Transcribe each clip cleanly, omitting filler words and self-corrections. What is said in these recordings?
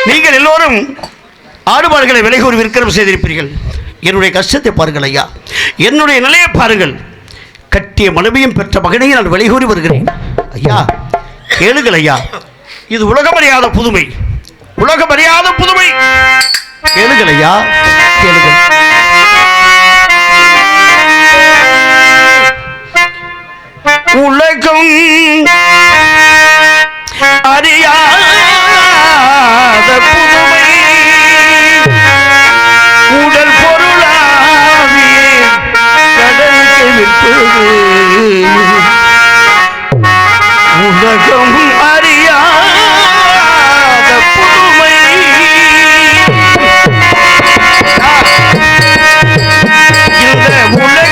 நீங்கள் எல்லோரும் ஆடுபாடுகளை விலை கூறி விற்கிறோம் செய்திருப்பீர்கள். என்னுடைய கஷ்டத்தை பாருங்கள் ஐயா, என்னுடைய நிலையை பாருங்கள். கட்டிய மனைவியும் பெற்ற மகனையும் நான் விலை கூறி வருகிறேன். ஐயா கேளுங்கள் ஐயா, இது உலகமறியாத புதுமை, உலகமறியாத புதுமை. கேளுங்கள் ஐயா, கேளுங்கள். உலகம் அறியாத புதுமை, உடல் பொருளாவியே கடலுக்கு விற்பது. உலகம் அறியாத புதுமை, இந்த உலகம் அறியாத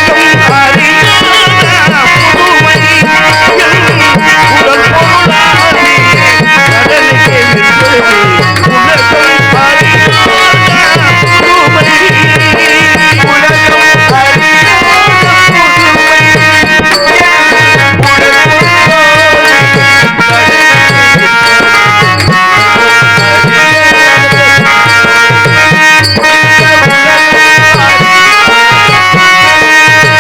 புதுமை, உடல் பொருளாவியே கடலுக்கு விற்பது. உலகம் அறியாத புதுமை,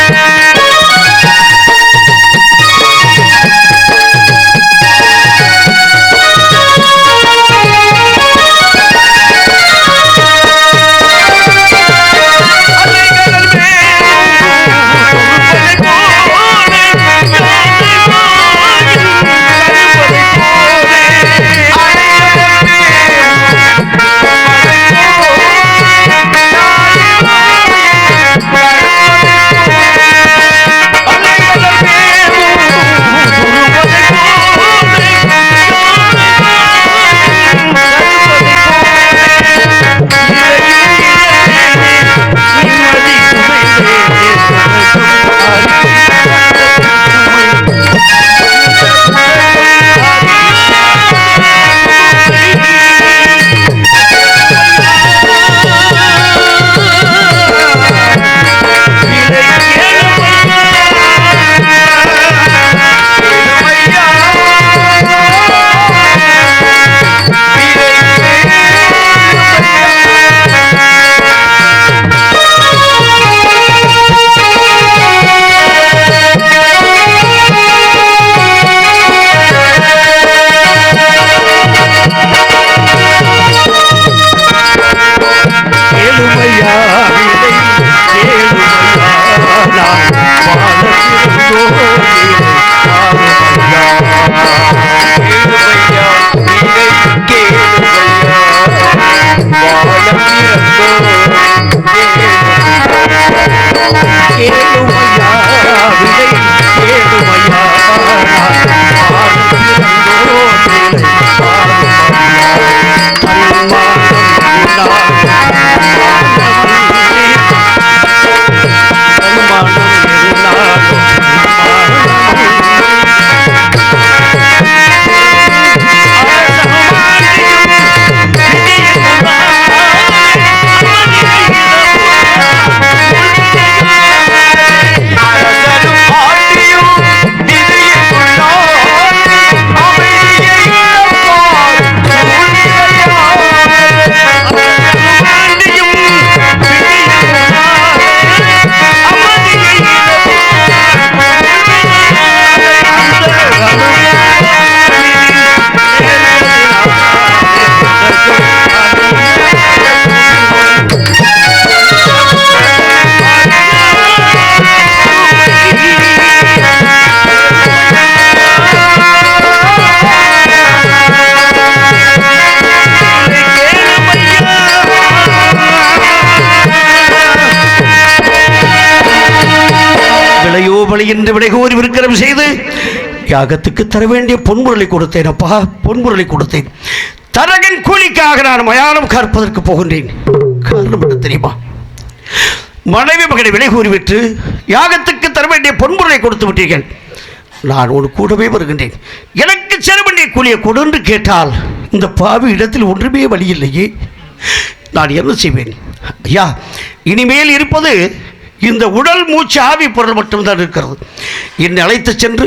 உலகம் அறியாத வழி என்று விடை கோரி விருக்கிரம் செய்து யாகத்துக்கு தர வேண்டிய பொன்பொருளை கொடுத்தேன். அப்பா, பொன்பொருளை கொடுத்தேன். தரகன் கூலிக்காக நான் மயானம் கற்பதற்கு போகின்றேன். காரணம் என்ன தெரியுமா? மனைவி மகனை விலை கூறிவிட்டு யாகத்துக்கு தர வேண்டிய பொன்பொருளை கொடுத்து விட்டீர்கள். நான் ஒரு கூடவே வருகின்றேன். எனக்கு சேர வேண்டிய கூலியை கொடு என்று கேட்டால் இந்த பாவி இடத்தில் ஒன்றுமே வழி இல்லையே. நான் என்ன செய்வேன்? ஐயா, இனிமேல் இருப்பது இந்த உடல் மூச்சு ஆவி பொருள் மட்டும்தான் இருக்கிறது. என்னை அழைத்து சென்று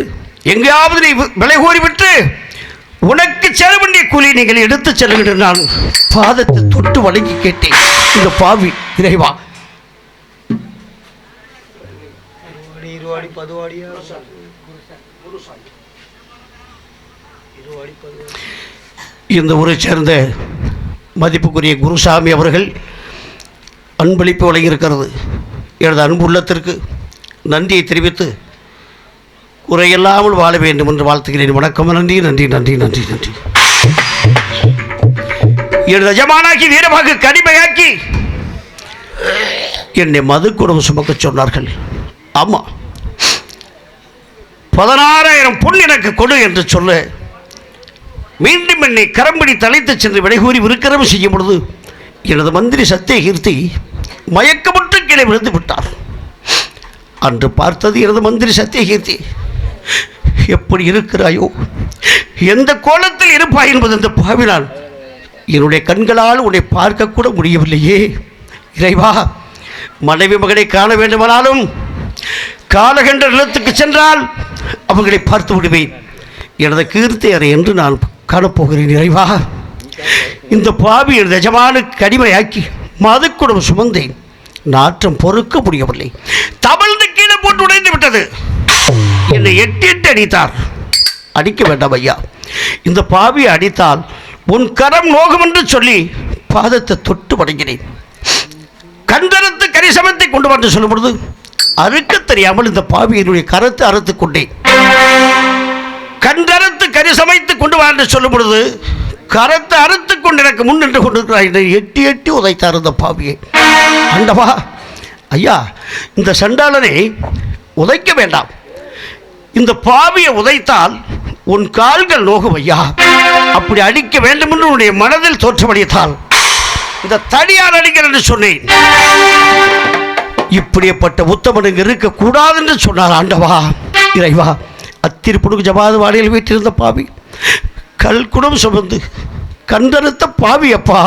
எங்கேயாவது நீ விலை கூறிவிட்டு உனக்கு செல்ல வேண்டிய கூலி நீங்கள் எடுத்து செல்லுகின்ற நான் பாதத்தை தொட்டு வணங்கி கேட்டேன். இந்த பாவி இறைவா, இந்த ஊரை சேர்ந்த மதிப்புக்குரிய குருசாமி அவர்கள் அன்பளிப்பு வழங்கியிருக்கிறது. எனது அன்பு உள்ளத்திற்கு நன்றியை தெரிவித்து குறையில்லாமல் வாழ வேண்டும் என்று வாழ்த்துகிறேன். வணக்கம். நன்றி நன்றி நன்றி நன்றி நன்றி. எனது எஜமானாக்கி வீரமாக கடிமையாக்கி என்னை மது குடும்பம் சுமக்க சொன்னார்கள். ஆமாம், 16,000 பொன் எனக்கு கொடு என்று சொல்ல மீண்டும் என்னை கரம்படி தலைத்து சென்று விடைகூறி விருக்கரம் செய்யும் பொழுது எனது மந்திரி சத்தியகீர்த்தி மயக்கமுற்று கீழே விழுந்து விட்டார். அன்று பார்த்தது எனது மந்திரி சத்தியகீர்த்தி. எப்படி இருக்கிறாயோ, எந்த கோலத்தில் இருப்பாய் என்பது அந்த பாவினான் என்னுடைய கண்களால் உன்னை பார்க்கக்கூட முடியவில்லையே. இறைவா, மனைவி மகனை காண வேண்டுமானாலும் காலகண்ட நிலத்துக்கு சென்றால் அவர்களை பார்த்து விடுவேன். எனது கீர்த்தி அறை என்று நான் காணப்போகிறேன். இறைவா, இந்த பாவி எனது எஜமானுக்கு அடிமையாக்கி மதுக்குடம் சுமந்தேன். நாற்றம் பொறுக்க முடியவில்லை. தமிழ்ந்து கீழே போட்டு உடைந்து விட்டது. என்னை எட்டு அடித்தார். அடிக்க வேண்டாம் ஐயா, இந்த பாவியை அடித்தால் உன் கரம் நோகும் என்று சொல்லி பாதத்தை தொட்டு வணங்கினேன். கந்தரத்து கரிசமத்தை கொண்டு வந்து சொல்லும் பொழுது அறுக்க தெரியாமல் இந்த பாவியினுடைய கரத்தை அறுத்துக் கொண்டேன். கந்தரத்து கரிசமைத்து கொண்டு வா என்று சொல்லும் பொழுது கரத்தை அறுத்துக் கொண்டு எனக்கு முன் நின்று கொண்டிருக்கிறார். என்னை எட்டி எட்டி உதைத்தார் அந்த பாவியை. ஆண்டவா, ஐயா, இந்த சண்டாளனை உதைக்க வேண்டாம். இந்த பாவியை உதைத்தால் உன் கால்கள் நோகும் ஐயா. அப்படி அடிக்க வேண்டும் என்று உன்னுடைய மனதில் தோற்றமளித்தால் இந்த தடியால் அடிக்கிறேன் என்று சொன்னேன். இப்படிப்பட்ட உத்தமனுக்கு இருக்கக்கூடாது என்று சொன்னார். ஆண்டவா, இறைவா, அத்திருப்புடுக்கு ஜபாது வாடையில் வீட்டிருந்த பாவி கல் குடம் சுமந்து கண்டறுத்த பாவி அப்பா.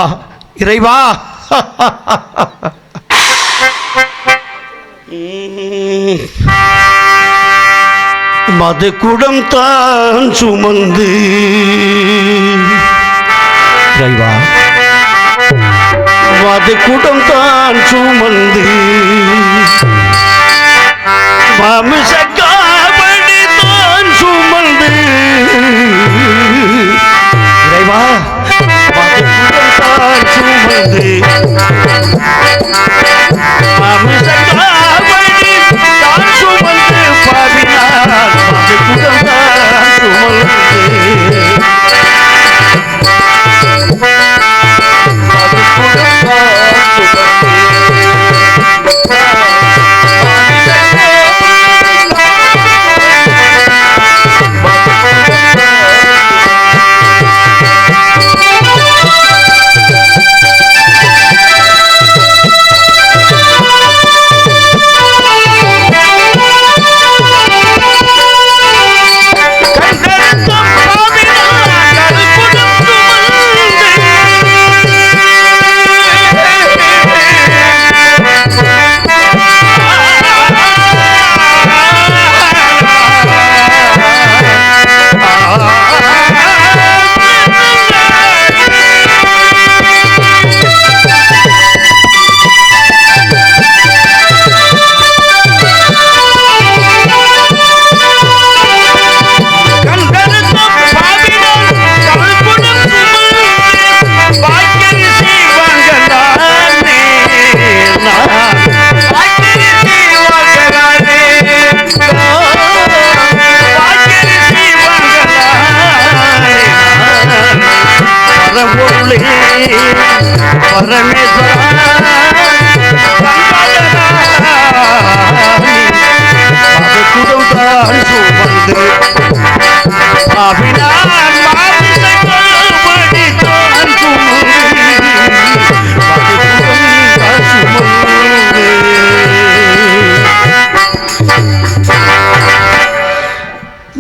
இறைவா, மது குடம் தான் சுமந்து இறைவா, மது குடம் தான் சுமந்து மாமிசக்காவடி தான் சுமந்து இறைவா, மது குடம் தான் சுமந்து மாமிசக்காவடி தான் சுமந்து பாவினார். மது குடம் தான் சுமந்து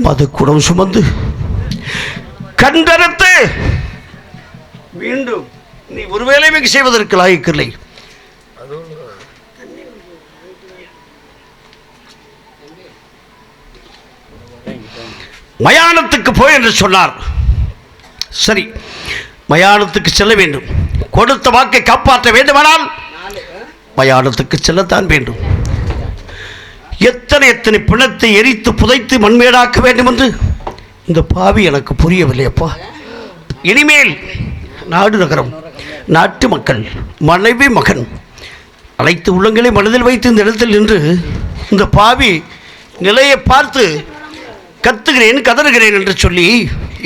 மது குடம் சுமந்து கண்டறுத்து மீண்டும் நீ ஒரு வேலையை செய்வதற்கு லாயக்கில்லை. மயானத்துக்கு போய் என்று சொன்னார். சரி, மயானத்துக்கு செல்ல வேண்டும். கொடுத்த வாக்கை காப்பாற்ற வேண்டுமானால் மயானத்துக்கு செல்லத்தான் வேண்டும். எத்தனை எத்தனை பிணத்தை எரித்து புதைத்து மண்மேடாக்க வேண்டும் என்று இந்த பாவி எனக்கு புரியவில்லை அப்பா. இனிமேல் நாடு நகரம், நாட்டு மக்கள், மனைவி, மகன் அனைத்து உள்ளங்களை மனதில் வைத்து இந்த இடத்தில் நின்று இந்த பாவி நிலையை பார்த்து கத்துகிறேன், கதறுகிறேன் என்று சொல்லி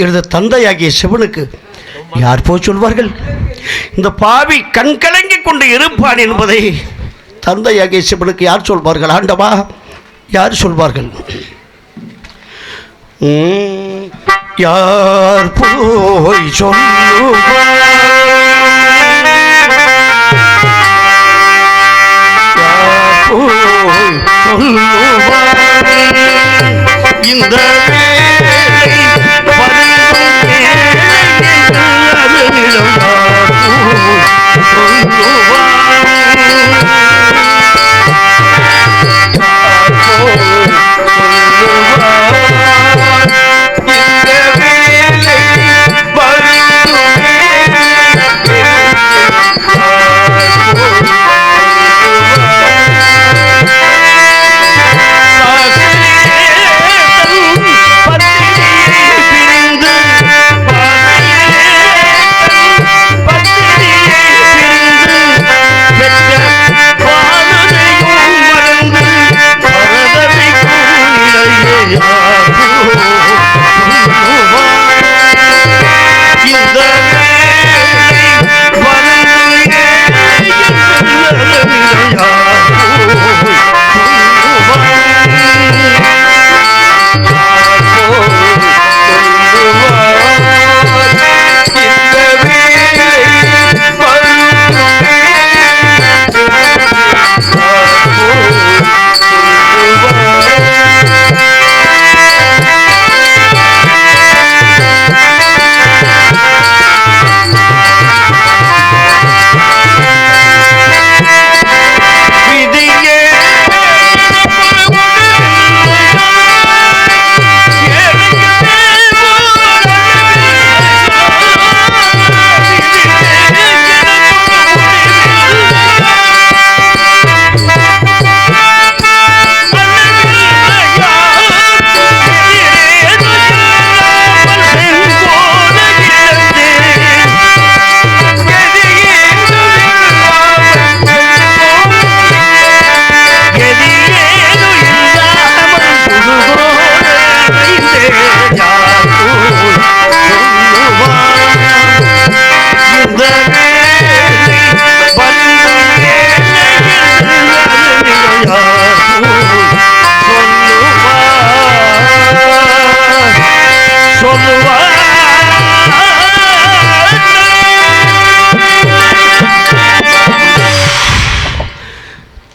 எனது தந்தையாகிய சிவனுக்கு யார் போய் சொல்வார்கள்? இந்த பாவி கண்கலங்கி கொண்டு இருப்பான் என்பதை தந்தையாகிய சிவனுக்கு யார் சொல்வார்கள்? ஆண்டவா, யார் சொல்வார்கள்? யார் போய் சொல்லுவார்? யார் போய் சொல்லுவார்? இந்த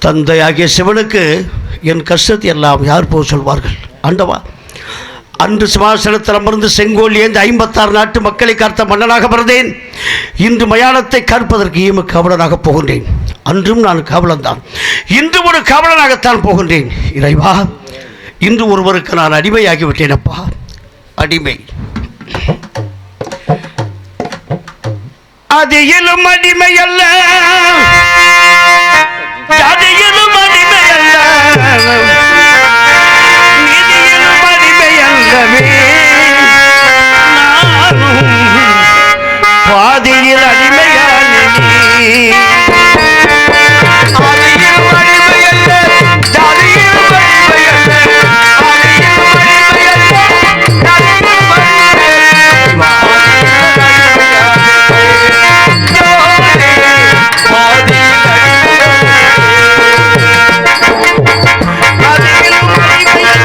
தந்தையாகிய சிவனுக்கு என் கஷ்டத்தை எல்லாம் யார் போய் சொல்வார்கள்? ஆண்டவா, அன்று சிம்மாசனத்தில் அமர்ந்து செங்கோல் ஏந்து 56 நாட்டு மக்களை காத்த மன்னனாக பிறந்தேன். இன்று மயானத்தை காப்பதற்கு காவலனாக போகின்றேன். அன்றும் நான் காவலன்தான், இன்று ஒரு காவலனாகத்தான் போகின்றேன். இறைவா, இன்று ஒருவருக்கு நான் அடிமையாகிவிட்டேன் அப்பா, அடிமை. அதிலும் அடிமை அல்ல, ஜாதியிலும் அடிமை அல்ல, நிதியிலும் அடிமை அல்லவே, நானும் பாதியில் அடிமையானே. அதிலும் அடிமை அல்ல, ஜாதியிலும் அடிமை அல்ல, பாதியிலும் அடிமை அல்ல, நதியிலும் அடிமை அல்ல.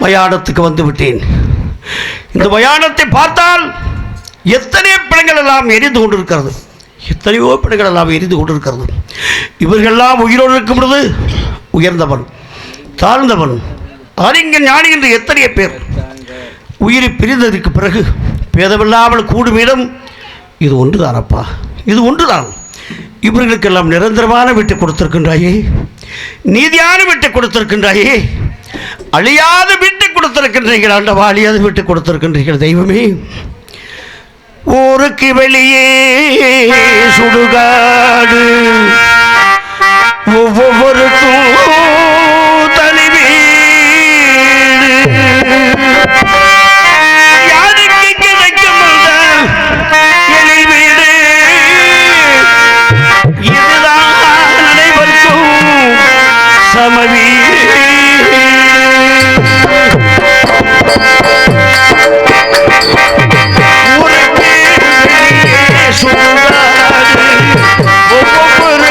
மயானத்துக்கு வந்து விட்டேன். இந்த மயானத்தை பார்த்தால் எத்தனை பிணங்கள் எல்லாம் எரிந்து கொண்டிருக்கிறது, எத்தனையோ பிணங்கள் எல்லாம் எரிந்து கொண்டிருக்கிறது. இவர்களெல்லாம் உயிரோடு இருக்கும் பொழுது உயர்ந்தவன் தாழ்ந்தவன் அறிஞன் ஞானி என்று எத்தனைய பேர் உயிரை பிரிந்ததற்கு பிறகு பேதமில்லாமல் கூடும் இடம் இது ஒன்றுதானப்பா, இது ஒன்றுதான். இவர்களுக்கெல்லாம் நிரந்தரமான வீட்டை கொடுத்திருக்கின்றாயே, நீதியான வீட்டை கொடுத்திருக்கின்றாயே, அழியாத வீட்டை கொடுத்திருக்கின்றீர்கள் ஆண்டவா, அழியாத வீட்டை கொடுத்திருக்கின்றீர்கள் தெய்வமே. ஊருக்கு வெளியே சுடுகாடு, ஒவ்வொருக்கும் தனி வீடு, யாருக்கு கிடைக்கும் எலி வீடு, இதுதான் அனைவருக்கும் சமவீடு. ஊருக்கு வெளியே சுடுகாடு, ஒவ்வொருக்கும்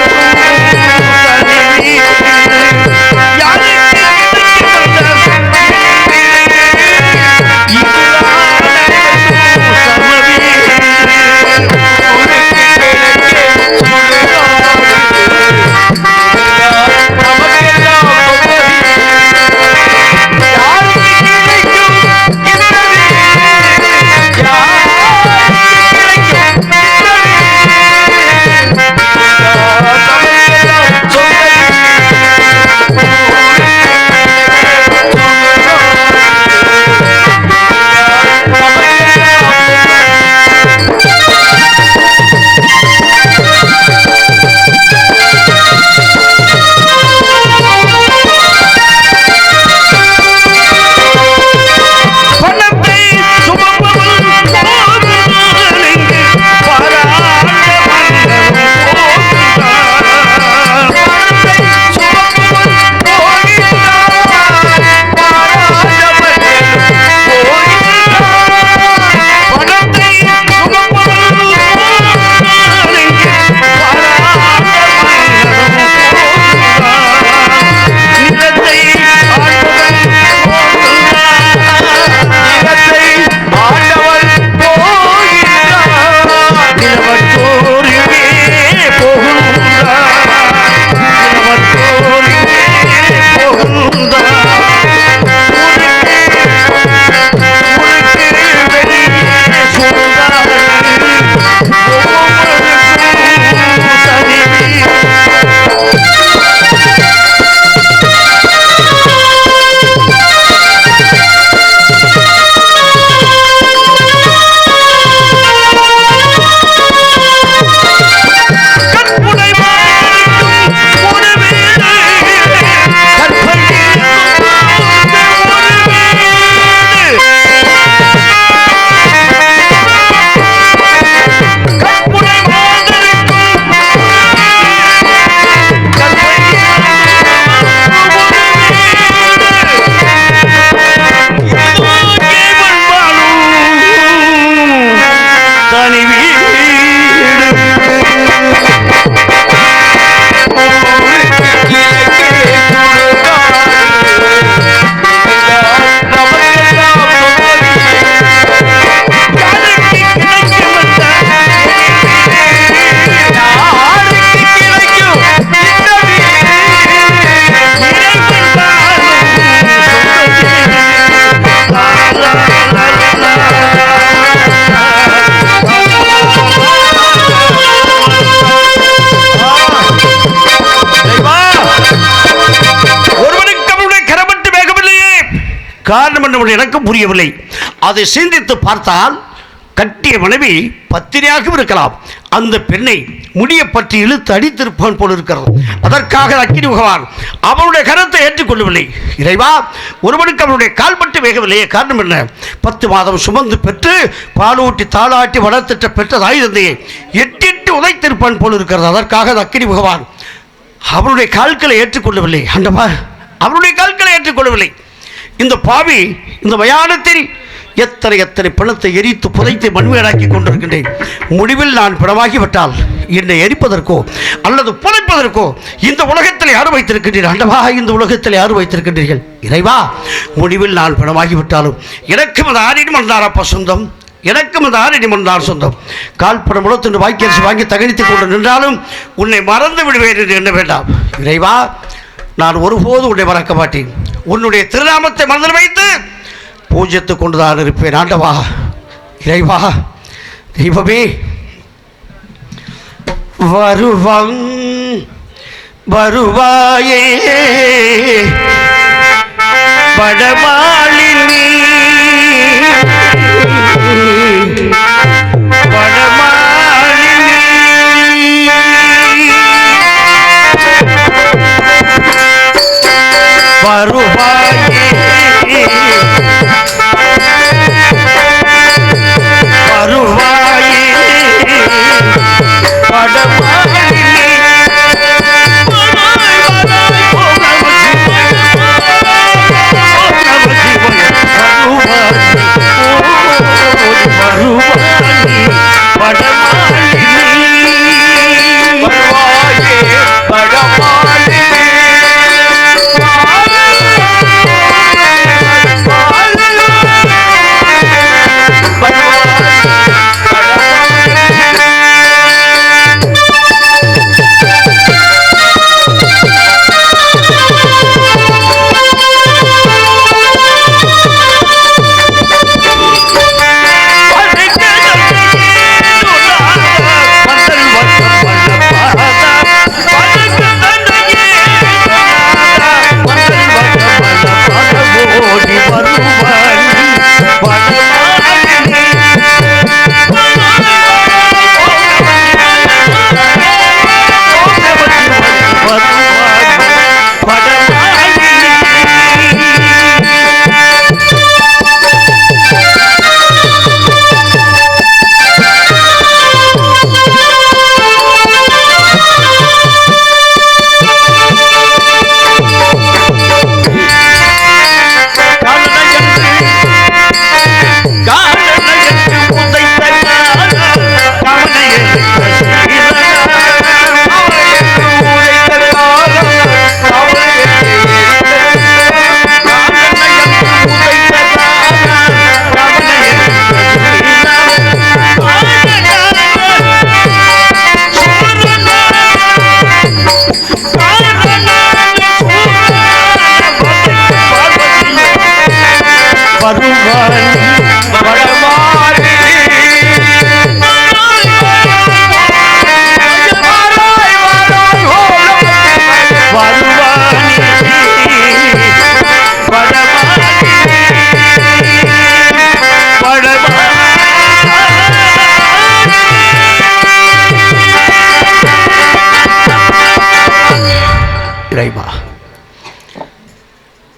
தனி வீடு, தனி வீடு காரணம் என்னவென்று எனக்கும் புரியவில்லை. அதை சிந்தித்து பார்த்தால் கட்டிய மனைவி பத்தினியாகவும் இருக்கலாம். அந்த பெண்ணை முடிய பற்றி இழுத்து அடித்திருப்பான் போல் இருக்கிறது. அதற்காக அக்கினி பகவான் அவனுடைய கருத்தை ஏற்றுக்கொள்ளவில்லை. இறைவா, ஒருவனுக்கு அவனுடைய கால்பட்டு வேகவில்லையே. காரணம் என்ன? 10 மாதம் சுமந்து பெற்று பாலூட்டி தாளாட்டி வளர்த்திட்ட பெற்ற தாய் தந்தையை எட்டிட்டு உதைத்திருப்பான் போல் இருக்கிறது. அதற்காக அக்கினி பகவான் அவனுடைய கால்களை ஏற்றுக்கொள்ளவில்லை. ஆண்டவா, அவனுடைய கால்களை ஏற்றுக்கொள்ளவில்லை. இந்த பாவி இந்த மயானத்தில் எத்தனை எத்தனை பணத்தை எரித்து புதைத்து மண்மையாக்கி கொண்டிருக்கின்றேன். முடிவில் நான் பிணமாகிவிட்டால் என்னை எரிப்பதற்கோ அல்லது புதைப்பதற்கோ இந்த உலகத்தில் யாரும் வைத்திருக்கின்றீர்கள்? ஆண்டவா, இந்த உலகத்தில் யாரும் வைத்திருக்கின்றீர்கள்? இறைவா, முடிவில் நான் பிணமாகிவிட்டாலும் எனக்கும் அந்த ஆரிடம் வந்தாரப்பா சொந்தம், எனக்கும் அந்த ஆரிடம் வந்தார் சொந்தம். கால்படம் முழத்து வாய்க்கரிசி வாங்கி தகனித்துக் கொண்டு நின்றாலும் உன்னை மறந்து விடுவேன் என்று எண்ண வேண்டாம். இறைவா, நான் ஒருபோது உன்னை மறக்க மாட்டேன். உன்னுடைய திருநாமத்தை மனதில் வைத்து பூஜித்துக் கொண்டுதான் இருப்பேன். ஆண்டவா, இறைவா, தெய்வமே, வருவாயே படமாளினி வருவாயே வருவாயே படமாளினி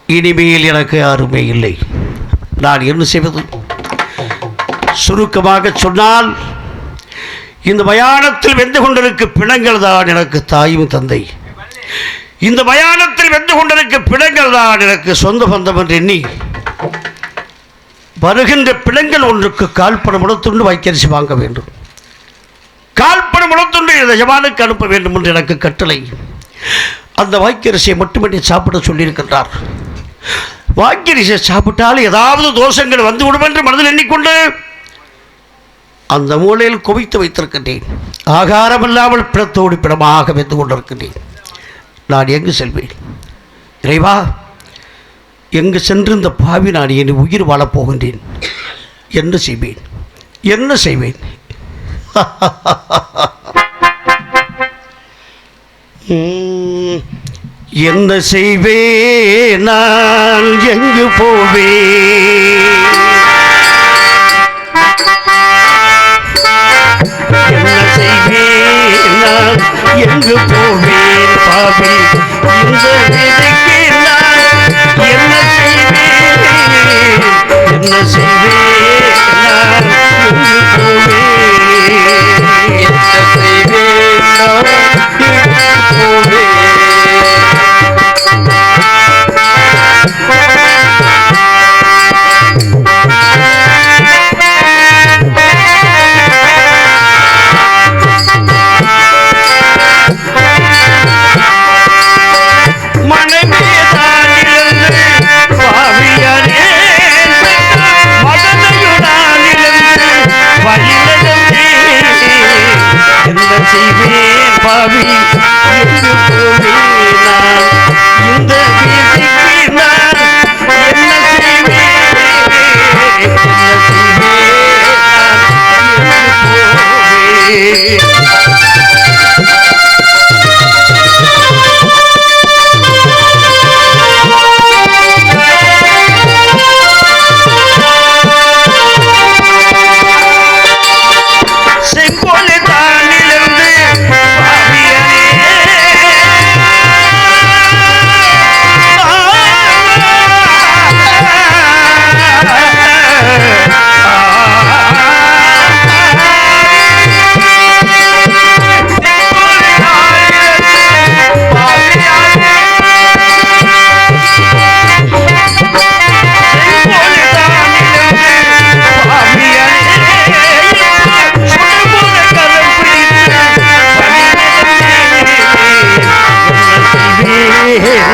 இனிமேல் எனக்கு யாருமே இல்லை. நான் என்ன செய்வது? சுருக்கமாக சொன்னால், இந்த மயானத்தில் வெந்து கொண்டிருக்க பிணங்கள் தான் எனக்கு தாயும் தந்தை. இந்த மயானத்தில் வெந்து கொண்டிருக்க பிணங்கள் தான் எனக்கு சொந்த பந்தம் என்று எண்ணி வருகின்ற பிள்ளைங்கள் ஒன்றுக்கு கால்பணம் முடத்துண்டு வாய்க்கரிசி வாங்க வேண்டும். கால்பணம் முடத்துண்டு எஜமானுக்கு அனுப்ப வேண்டும் என்று எனக்கு கட்டளை. அந்த வாய்க்கரிசியை மட்டுமே சாப்பிட சொல்லியிருக்கின்றார். வாய்க்கரிசியை சாப்பிட்டால் ஏதாவது தோஷங்கள் வந்துவிடும் என்று மனதில் எண்ணிக்கொண்டு அந்த மூலையில் குவித்து வைத்திருக்கின்றேன். ஆகாரம் இல்லாமல் பிணத்தோடு பிணமாக வெந்து கொண்டிருக்கின்றேன். நான் எங்கு செல்வேன்? இறைவா, எங்கு சென்று இந்த பாவி நான் என் உயிர் வாழப்போகின்றேன்? என்ன செய்வேன்? என்ன செய்வேன்? என்ன செய்வேன்? நான் எங்கு போவேன்? என்ன செய்வேன்? நான் எங்கு போவேன்? பாவி இந்த விதைக்கு நான் என்ன செய்வேன்? என்ன செய்வேன்? நான் எங்கு போவேன்? என்ன செய்வேன்?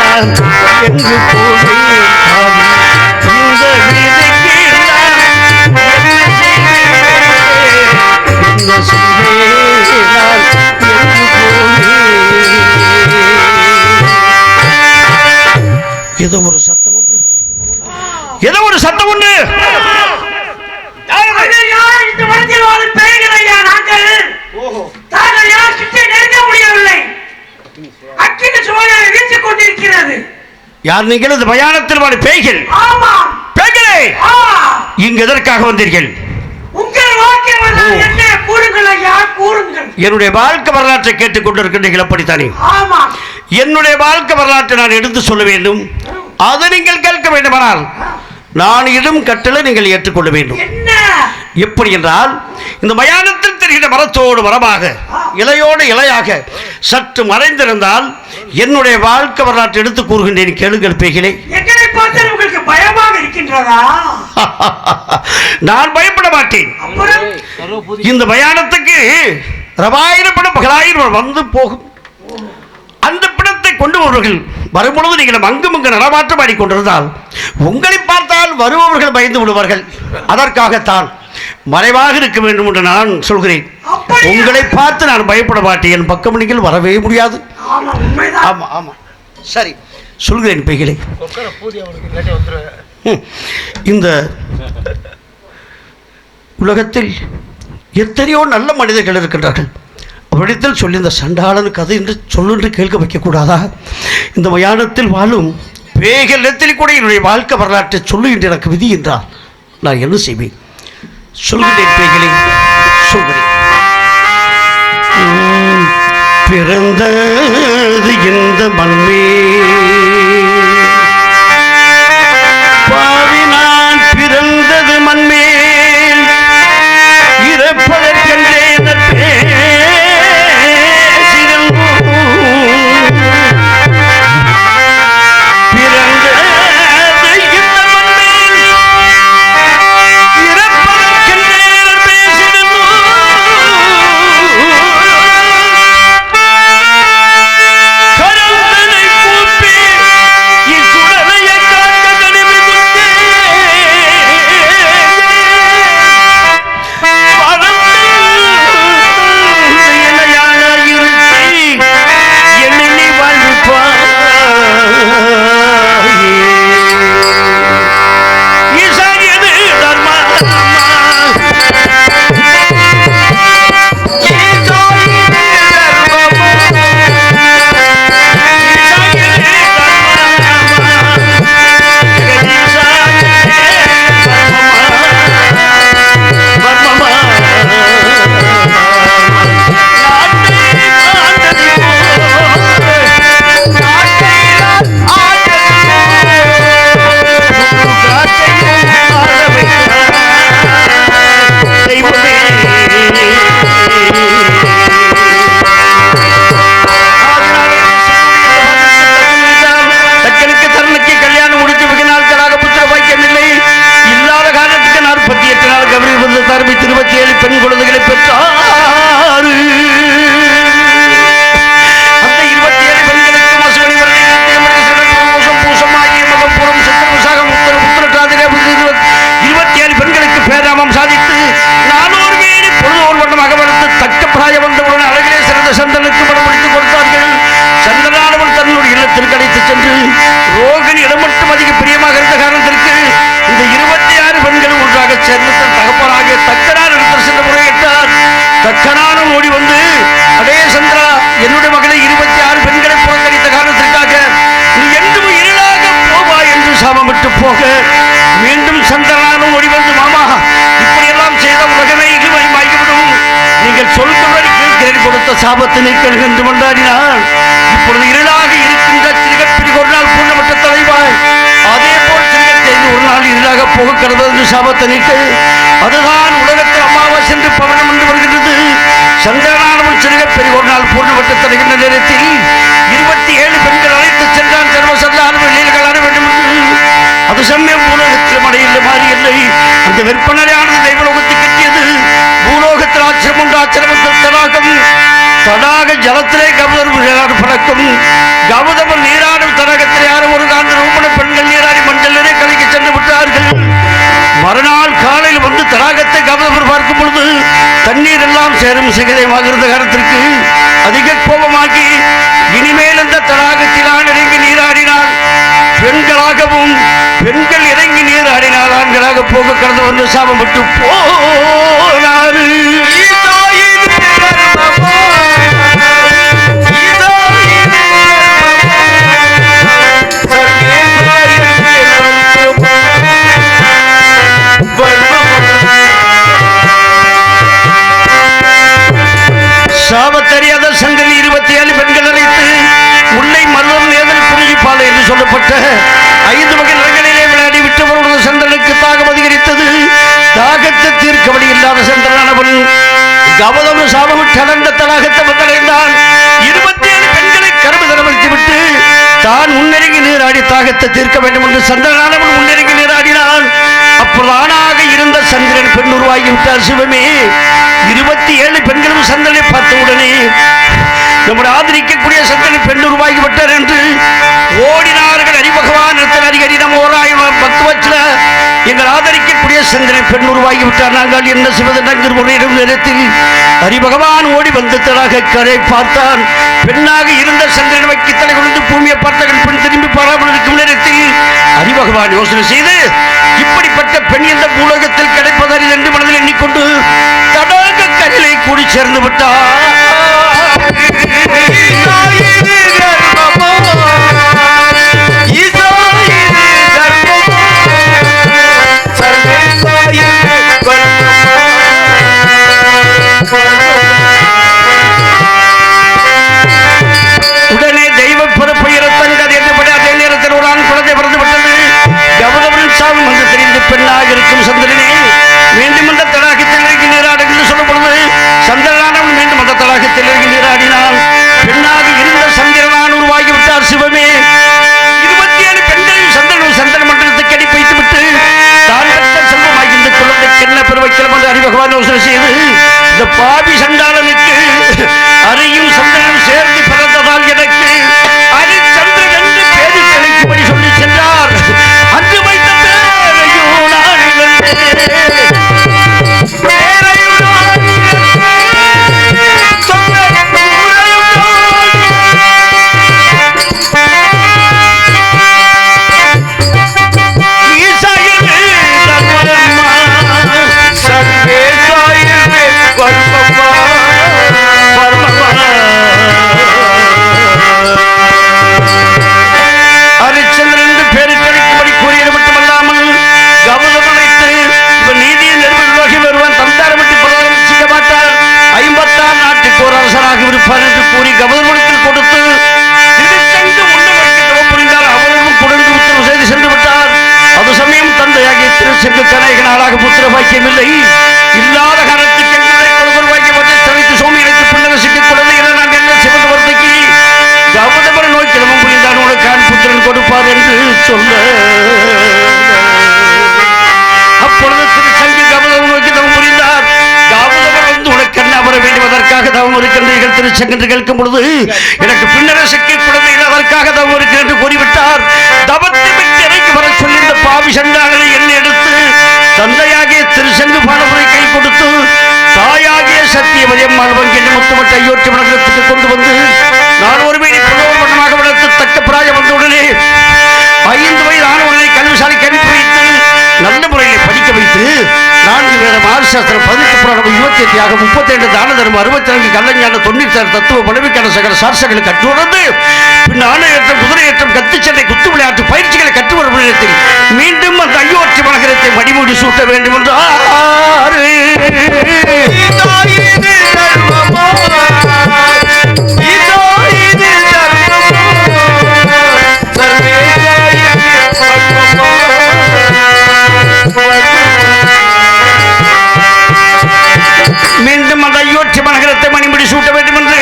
நான் எங்கு போவேன்? ஏதோ ஒரு சத்தம் ஒன்று, ஏதோ ஒரு சத்தம் ஒன்று. யார் நீங்கள்? இந்த மயானத்தில் வாழ பேய்கள். பேய்களே, இங்கு எதற்காக வந்தீர்கள்? என்னுடைய வாழ்க்கை வரலாற்றை கேட்டுக் கொண்டிருக்கின்றீர்கள் அப்படித்தானே? என்னுடைய வாழ்க்கை வரலாற்றை நான் எடுத்து சொல்ல வேண்டும். அதை நீங்கள் கேட்க வேண்டுமானால் நான் இடும் கட்டளை நீங்கள் ஏற்றுக்கொள்ள வேண்டும். எப்படி என்றால், இந்த மயானத்தில் தெரிகிற மரத்தோடு மரமாக, இலையோடு இலையாக சற்று மறைந்திருந்தால் என்னுடைய வாழ்க்கை வரலாற்றை எடுத்து கூறுகின்றேன். கேளுங்கள் பேய்களே. உங்களுக்கு பயமாக இருக்கின்றதா? நான் பயப்பட மாட்டேன். இந்த மயானத்துக்கு ரவாயிரம் பகலாயிரம் வந்து போகும். அந்த பிணத்தை கொண்டு வருவர்கள் வரும்பொழுது நீங்கள் அங்கும் இங்கு நடமாட்டம் ஆடிக்கொண்டிருந்தால் உங்களை பார்த்தால் வருபவர்கள் பயந்து விடுவார்கள். அதற்காகத்தான் மறைவாக இருக்க வேண்டும் என்று நான் சொல்கிறேன். உங்களை பார்த்து நான் பயப்பட மாட்டேன். என் பக்கம் நீங்கள் வரவே முடியாது. ஆமா ஆமா, சரி சொல்கிறேன் பேய்களே. இந்த உலகத்தில் எத்தனையோ நல்ல மனிதர்கள் இருக்கின்றார்கள். அவரிடத்தில் சொல்லி இந்த சண்டாளன் கதை என்று சொல்லென்று கேட்க வைக்கக்கூடாதா? இந்த மயானத்தில் வாழும் பேய்கள் இடத்தில் கூட என்னுடைய வாழ்க்கை வரலாற்றை சொல்லுகின்ற எனக்கு விதி என்றால் நான் என்ன செய்வேன்? சொல்கிறேன் பேய்களே, சொல்கிறேன். பிறந்தது இந்த மண்மே, பாவி நான் பிறந்தது மண்மேல், இறப்பதற்கென்றே பிறந்தது இந்த மண்மேல், சந்திரனானவன் ஓடி வந்து, அதே சந்திரா, என்னுடைய மகளை 26 பெண்களை புறக்கணித்த காரணத்திற்காக நீ என்றும் இருளாக போவா என்று சாபமிட்டு போக, மீண்டும் சந்திரனானவன் ஓடி வந்து, மாமா, இப்படியெல்லாம் செய்த உலகமே இருமயமாகிவிடும், நீங்கள் சொல்கிறவரை கேட்கிறேன், கொடுத்த சாபத்தை நீக்கள் என்று கொண்டாடினான். இப்பொழுது இருளாக இருக்கின்ற சிறுகப்பிரி ஒரு நாள் பூர்ணமற்ற தலைவாய், அதே போல் சிறுகத்தை ஒரு நாள் இருளாக போக கடவுள் என்று சாபத்தை நீக்க, அதுதான் உலகத்தில் அமாவாசை என்று பவனம் என்று வருகின்றது. சந்திரனானவன் சிறுகப்பெரிய ஒரு நாள் பூர்ணமற்ற தருகின்ற நேரத்தில் 27 பெண்கள் அழைத்து சென்றான். சர்வசல்லான வெளியில் ஆட வேண்டும் என்று. அது சமயம் பூலோகத்தில் மழை இல்லை, மாறி இல்லை. அந்த வெப்பநிலையானது தெய்வலோகத்தை கட்டியது. பூலோகத்தில் ஆச்சரம் உண்டு, ஆச்சரமத்தில் தடாகம், தடாக ஜலத்திலே கவுதம் பழக்கம், கவுதமன் நீராடும் தடாகத்தில் யாரும் ஒரு காந்த ரூபண பெண்கள் நீராடி மஞ்சள் நிறைய கலைக்கு சென்று விட்டார்கள். மறுநாள் காலையில் வந்து தடாகத்தை கவுதமர் பார்க்கும் பொழுது தண்ணீர் எல்லாம் சேரும் சிகரமாக இருந்த காலத்திற்கு அதிக கோபமாக்கி, இனிமேல் இந்த தடாகத்தில் ஆண் இறங்கி நீராடினால் பெண்களாகவும், பெண்கள் இறங்கி நீராடினால் ஆண்களாக போக கடந்து வந்து சாபம் விட்டு போனாரு. சாபத்தறியாத சங்கரி 27 பெண்கள் அழைத்து முல்லை மருதம் நேதல் குறிஞ்சிப்பாலை என்று சொல்லப்பட்ட 5 வகை நிறங்களிலே விளையாடி விட்டவர்களது சந்திரனுக்கு தாகம் அதிகரித்தது. தாகத்தை தீர்க்க வழி இல்லாத சந்திரனானவன் கவதம் சாபமிட்டு அடர்ந்த தடாகத்தை வந்தடைந்தான். 27 பெண்களை கருவு தரவழித்து விட்டு தான் முன்னெருங்கி நீராடி தாகத்தை தீர்க்க வேண்டும் என்று சந்திரனானவன் முன்னெருங்கி நீராடினான். அப்போது ஆணாக இருந்த சந்திரன் பெண் உருவாகிவிட்டார். சிவமே, 27 பெண்களும் சந்திரனை பார்த்த உடனே நம்முடைய ஆதரிக்கக்கூடிய சந்திரனை பெண் உருவாகிவிட்டார் என்று ஓடினார்கள். ஹரிபகவான் ஹரி நம்ம 1000 வச்சுல எங்கள் ஆதரிக்கக்கூடிய சந்திரன் பெண் உருவாகிவிட்டார். நாங்கள் என்ன சிவதங்கள் முறையிடும் நேரத்தில் ஹரிபகவான் ஓடி வந்து தடாக கரை பார்த்தான். பெண்ணாக இருந்த சந்திரன் வைக்க தலை கொண்டு பூமியை பார்த்தவர்கள் பெண் திரும்பி பாராமல் இருக்கும் நேரத்தில் ஹரிபகவான் யோசனை செய்து, இப்படிப்பட்ட பெண் இந்த பூலோகத்தில் கிடைப்பதறில் என்று மனதில் எண்ணிக்கொண்டு தடாக கரையை கூடி சேர்ந்து விட்டார். உடனே தெய்வ பிறப்பு இறத்தங்கது என்றபடி அதே நேரத்தில் ஒரு ஆண் குழந்தை பிறந்து விட்டது. கவதமன் சாமி வந்து தெரிந்து, பெண்ணாக இருக்கும் சந்திரனே, மீண்டும் அந்த தடாகத்தில் இறங்கி நீராடும் என்று சொல்லப்படுவது. சந்திரனானவன் மீண்டும் அந்த தடாகத்தில் இறங்கி நீராடினால் பெண்ணாக இருந்த சந்திரனான் உருவாகிவிட்டார். சிவமே, 27 பெண்களையும் சந்திர மண்டலத்துக்கு அடி வைத்து விட்டு தான் பெற்ற செல்வமாகி இந்த குழந்தைக்கு என்ன பெற வைக்கலாம் என்று ஹரிபகவான் யோசனை செய்து, இந்த பாவி சண்டாளனுக்கு அரியும் சந்திரனும் சேர்ந்து பிறந்ததால் எனக்கு அரிச்சந்திரன் என்று பேரு கிடைக்கும்படி சொல்லி சென்றார். அங்கு வைத்த பேரையும் நான் இருப்பார் என்று கூறி கவர்மெண்டில் கொடுத்து திருச்செங்கு முன்னவருக்கு புரிந்தால் அவரும் குடந்து உத்தரவு செய்து சென்று விட்டார். அது சமயம் தந்தையாகிய திருச்செங்கு கனைக நாளாக புத்திர பாக்கியமில்லை. இல்லாத காலத்துக்கு எங்களை பாக்கியப்பட்டு தனித்து சோமி இணைத்து பின்னர சிக்கி குழந்தை என நான் என்ன சிவந்த வார்த்தைக்கு கவதமர நோய் கிளம்பும் புரிந்தால் உனக்கு ஆண் புத்திரன் கொடுப்பார் என்று சொல்ல, அப்பொழுது திருச்செங்கு கவதம் நோக்கி தவம் புரிந்தார். கவதமர் வந்து உனக்கு என்ன வர வேண்டுவதற்காக தவம் இருக்கின்றீர்கள் திருச்செங்கென்று கேட்கும் பொழுது, எனக்கு பின்னரசுக்கு குழந்தை அதற்காக தவம் இருக்கிறேன் என்று கூறிவிட்டார். தவத்தை விட்டு இறங்கி வர சொல்லி இந்த பாவி சண்டாளனை என்ன எடுத்து தந்தையாகிய திருச்செங்கு பாடமுறை கை கொடுத்து தாயாகிய சத்தியவதியம்மாள் வங்கியை முத்தமட்ட ஐயோற்று மண்டலத்துக்கு கொண்டு வந்து நான் ஒருவேளை புலவர்மணமாக வளர்த்து தக்க பிராயம் வந்தவுடனே 5 வயது ஆனவுடனே கல்விசாலைக்கு அனுப்பி வைத்து நல்ல முறையில் படிக்க வைத்து 4 வேதம் 6 சாஸ்திரம் 18 புராணம் 28 யாக 32 தான தர்மம் 64 கல்லஞான 96 தத்துவ மனைவிக்கான சகல சார்சங்களை கற்றுணர்ந்து பின் ஆணையற்றம் குதிரையற்றம் கத்துச்சண்டை குத்து விளையாட்டு பயிற்சிகளை கற்றுவரும் நேரத்தில் மீண்டும் அந்த அயோத்தி மனகரத்தை மடிமூடி சூட்ட வேண்டும் என்று மீண்டும் அந்த அயோத்தி மனகரத்தை மணிமுடி சூட்ட வேண்டும் என்று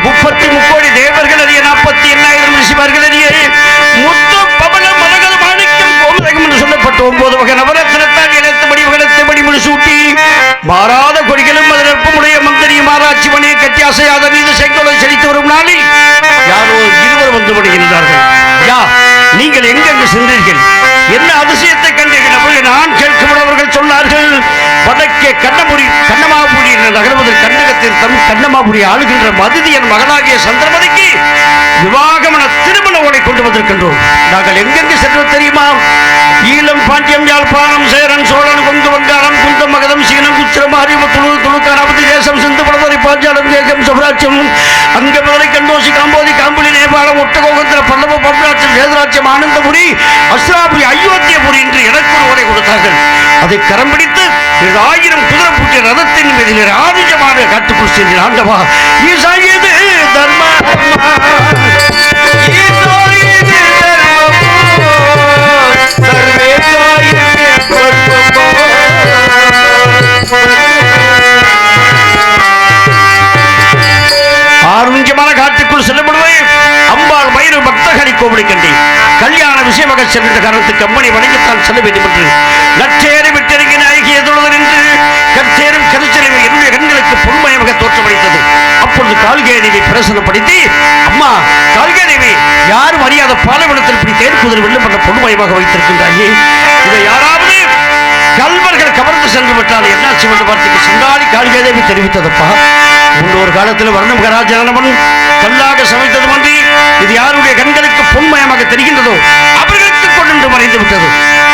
33 கோடி தேவர்கள் அறிய 48,000 ரிஷிமார்கள் அறிய முத்து பவள மரகத மாணிக்கம் கோமதகம் என்று சொல்லப்பட்ட 9 வகை நவரத்னத்தால் இணைத்து மணிமுடி சூட்டி மாறாத கொடிகளும் அதற்குடைய மந்திரியும் ஆராய்ச்சி மணியை கட்டி அசையாத மீது செங்கோலை செலுத்தி வரும் நாளில் யாரோ இருவர் வந்து விடுகின்றார்கள். யா, நீங்கள் எங்கெங்கு சென்றீர்கள்? என்ன அதிசயத்தை கண்டீர்கள்? அப்படி நான் கேட்கப்பட்டவர்கள் சொன்னார்கள், வடக்கே கண்ணமாபுரி என்ற நகரவதில் கண்ணகத்தில் கண்ணமாபுரி ஆளுகின்ற மதிதியின் மகனாகிய சந்திரமதிக்கு விவாகமன திருமண ஓடை கொண்டு வந்திருக்கின்றோம். நாங்கள் எங்கெங்கு சென்றோம் தெரியுமா? ஈழம், பாண்டியம், யாழ்ப்பாணம், சேரன், சோழன், கொங்கு, வங்காளம், குந்தம், மகதம், சீனம், குச்சிரம், அறிவு, துளுக்கான அவதி தேசம், சிந்து படவரை, பாஞ்சாலம், தேகம், சவராட்சியம், அங்கமதுரை, கண்டோசி, காம்போதி, காம்புலி, நேபாளம், ஒட்டகோகத்திர, பல்லவ, பத்ராட்சியம், வேதராட்சியம், ஆனந்தபுரி, அஸ்ராபுரி, அயோத்தியபுரி என்று எனக்கு ஒரு ஓடை கொடுத்தார்கள். அதை கரம் பிடித்து 1000 குதிரை பூட்டிய ரதத்தின் மீது ஆதிஜமான காட்டுக்குள் சென்ற ஆண்டவா, ஈசாயது தர்மா ஆரோக்கியமான காட்டுக்குள் செல்லப்படுவது அம்பாள் மயிறு பக்தர்களை கோவிலை கண்டேன். கல்யாண விஷயமாக சென்ற காரணத்துக்கு அம்மனை வணங்கித்தான் செல்ல வேண்டும் என்று நற்றேறி விட்டிறங்கி நாயகிய தொழுதல் என்று கற்றேறும் கருச்செலவு என்னுடைய கண்களுக்கு பொன்மயமாக தோற்றமளித்தது. அப்பொழுது கால்கேதேவி பிரசனப்படுத்தி, அம்மா கால்கேதேவி, யாரும் அறியாத பாலைவனத்தில் இப்படி தேர்க்குதிரை வெள்ளம் என்ற பொன்மயமாக வைத்திருக்கின்றாயே, இதை யாராவது கல்வர்கள் கவர்ந்து சென்று விட்டால் என்னாச்சு என்று பார்த்து சண்டாளி கால்கேதேவி தெரிவித்ததப்பா. முன்னொரு காலத்தில் வர்ணம் கராஜானவன் கல்லாக சமைத்தது மன்றி இது யாருடைய கண்களுக்கு பொன்மயமாக தெரிகின்றதோ அவர்களுக்கு கொண்டு மறைந்து விட்டது.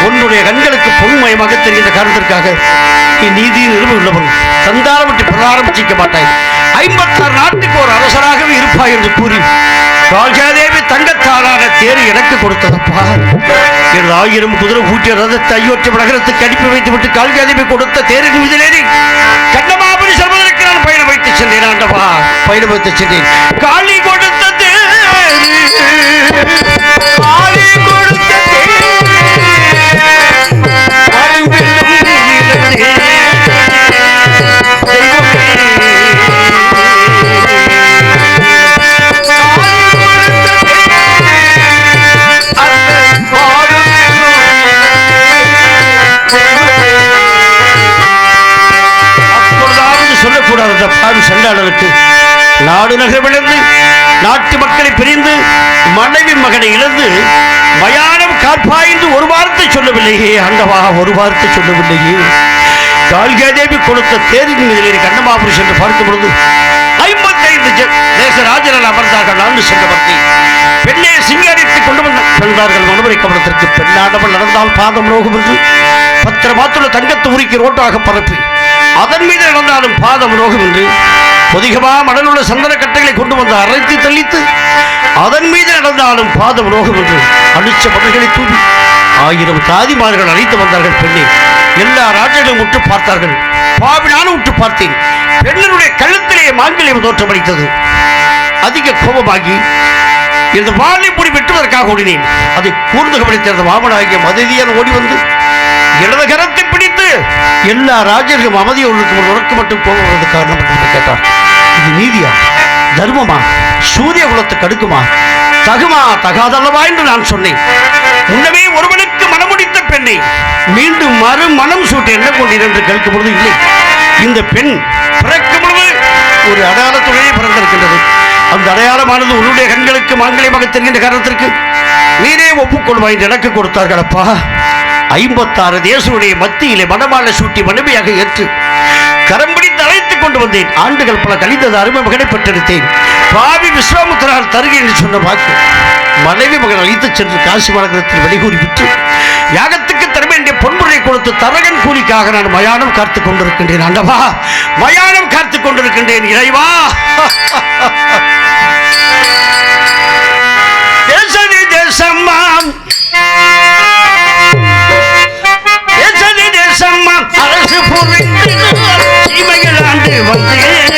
உன்னுடைய கண்களுக்கு பொன்மயமாக தெரிகின்ற காரணத்திற்காக நீ நீதி நிறுவ உள்ளவன், தந்தாரம் விட்டு பிரதாரம் செய்ய மாட்டாய், 56 நாட்டுக்கு ஒரு அரசராகவே இருப்பாய் என்று கூறி கால்கேதேவி தங்கத்தாலான தேர் எனக்கு கொடுத்ததப்பா. 1000 குதிரை பூட்டிய ரதத்தை அயோத்தி நகரத்துக்கு அனுப்பி வைத்து விட்டு கால்கேதேவி கொடுத்த தேரின் மீதிலேறி கண்ணமாபுரி செல்வதற்கு நான் பயணம் வைத்து சென்றேன். ஆண்டவா, பயணம் வைத்து சென்றேன். காளி கொடுத்த காளி கொடுத்த சென்றாளருக்கு நாடு நகர் விழுந்து நாட்டு மக்களை பிரிந்து மனைவி மகனை இழந்து மயானம் காற்பாய்ந்து ஒரு வார்த்தை சொல்லவில்லையே. ஆண்டவா, ஒரு வார்த்தை சொல்லவில்லையே. கால்கேதேவி கொடுத்த தேரின் மீது கண்ணமாபுரி சென்று பார்க்கும் பொழுது 55 தேசராஜர்கள் அமர்ந்தார்கள். நான்கு சென்றவர்த்தி பெண்ணை சிங்கரித்துக் கொண்டு வந்தார்கள் மனுமரை கவனத்திற்கு. பெண்ணானவள் நடந்தால் பாதம் ரோகம் என்று 10 மாத்துள்ள தங்கத்து உரிக்கி ரோட்டாக பரப்பி அதன் மீது நடந்தாலும் பாதம் ரோகம் என்று பொதிகமா மடலுள்ள சந்தன கட்டைகளை கொண்டு வந்து அரைத்து தள்ளித்து அதன் மீது நடந்தாலும் பாதம் ரோகம் என்று அடிச்ச மடல்களை தூவி 1000 தாதிமார்கள் அழைத்து வந்தார்கள். பெண்ணை எல்லா ராஜர்களும் உற்று பார்த்தார்கள். பாவினாலும் உற்று பார்த்தேன். பெண்ணினுடைய கழுத்திலேயே மாங்கல்யம் தோற்றமளித்தது. அதிக கோபமாகி இந்த வாழை முடி வெட்டுவதற்காக ஓடினேன். அதை கூர்ந்து கவனித்த மாமனாகிய மதிதியான் ஓடி வந்து இடது கரத்தை பிடித்து எல்லா ராஜர்களும் அமைதியோருக்கு உனக்கு மட்டும் கோபம் வருவது காரணம் என்று கேட்டார். இது நீதியா, தர்மமா, சூரிய குலத்துக்கு அடுக்குமா, தகுமா தகாதல்லவா என்று நான் சொன்னேன். முன்னமே ஒருவனுக்கு மனமுடித்த பெண்ணை மீண்டும் மறு மனம் சூட்ட என்ன கொண்டீர் என்று கேட்கும் பொழுது இல்லை, இந்த பெண் பிறக்கும் பொழுது ஒரு அடையாளத்துடனே பிறந்திருக்கின்றது. அந்த அடையாளமானது உன்னுடைய கண்களுக்கு மாங்கல்யமாக தெரிகின்ற காரணத்திற்கு நீரே ஒப்புக்கொள்வாய் என்று எனக்கு கொடுத்தார்கள். அப்பா, 56 தேசனுடைய மத்தியிலே மனமாலை சூட்டி மனைவியாக ஏற்று கரம் பிடித்து அழைத்துக் கொண்டு வந்தேன். ஆண்டுகள் பல கழிந்தது. அருமை மகனை பெற்றெடுத்தேன். பாவி விஸ்வாமுத்திரால் தருகை என்று சொன்ன வாக்கு மனைவி மகன் அழைத்துச் சென்று காசி மாநகரத்தில் வெளிகூறி விட்டு யாகத்துக்கு திறமை வேண்டிய பொன்முறை கொடுத்து தரகன் கூலிக்காக நான் மயானம் காத்துக் கொண்டிருக்கின்றேன். ஆண்டவா, மயானம் காத்துக் கொண்டிருக்கின்றேன். இறைவா, தேசதி தேசம்மா, தேசதி தேசம்மா, அரசு புரிந்து சீமையில் ஆண்டு வந்தேன்.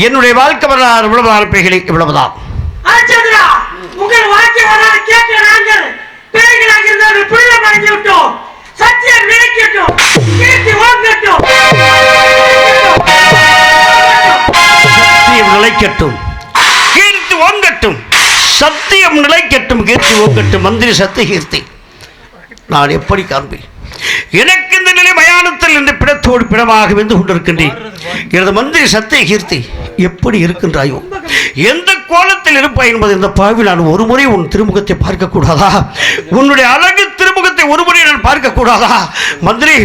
என்னுடைய வாழ்க்கை வரலாறு இவ்வளவுதான். பேய்களை இவ்வளவுதான். உங்கள் வாழ்க்கை வரலாறு கேட்க நாங்கள் பேய்களாக இருந்தால் புனிதம் அடைந்து விட்டோம். சத்தியம் நிலைக்கட்டும், கீர்த்தி ஓங்கட்டும், சத்தியம் நிலைக்கட்டும், கீர்த்தி ஓங்கட்டும், சத்தியம் நிலைக்கட்டும், கீர்த்தி ஓங்கட்டும். மந்திரி சத்திய கீர்த்தி நான் எப்படி காண்பேன்? எனக்கு இந்த நிலை மயானத்தில் என்று பிடத்தோடு பிடமாக வந்து கொண்டிருக்கின்றேன். எனது மந்திரி சத்திய கீர்த்தி எப்படி இருக்கின்றாயோ, எந்த கோலத்தில் இருப்பாய் என்பது இந்த பாவி நான் ஒரு முறை உன் திருமுகத்தை பார்க்க கூடாதா? உன்னுடைய அழகு திருமுகத்தை ஒரு முறை நான் பார்க்க கூடாதா? மந்திரி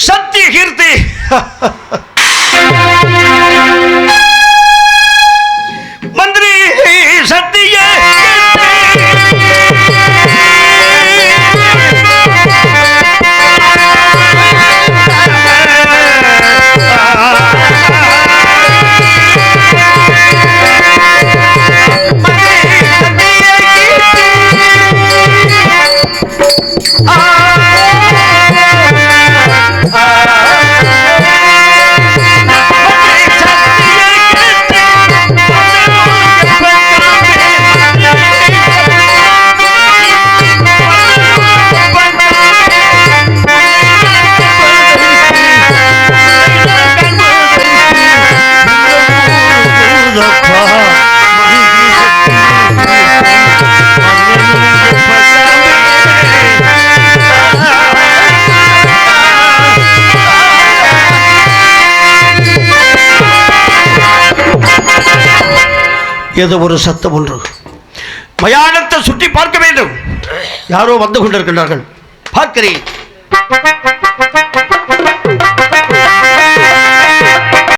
சத்திய கீர்த்தி, மந்திரி சத்திய ஏதோ ஒரு சத்தம் ஒன்று. மயானத்தை சுற்றி பார்க்க வேண்டும். யாரோ வந்து கொண்டிருக்கின்றார்கள். பார்க்கிறேன்.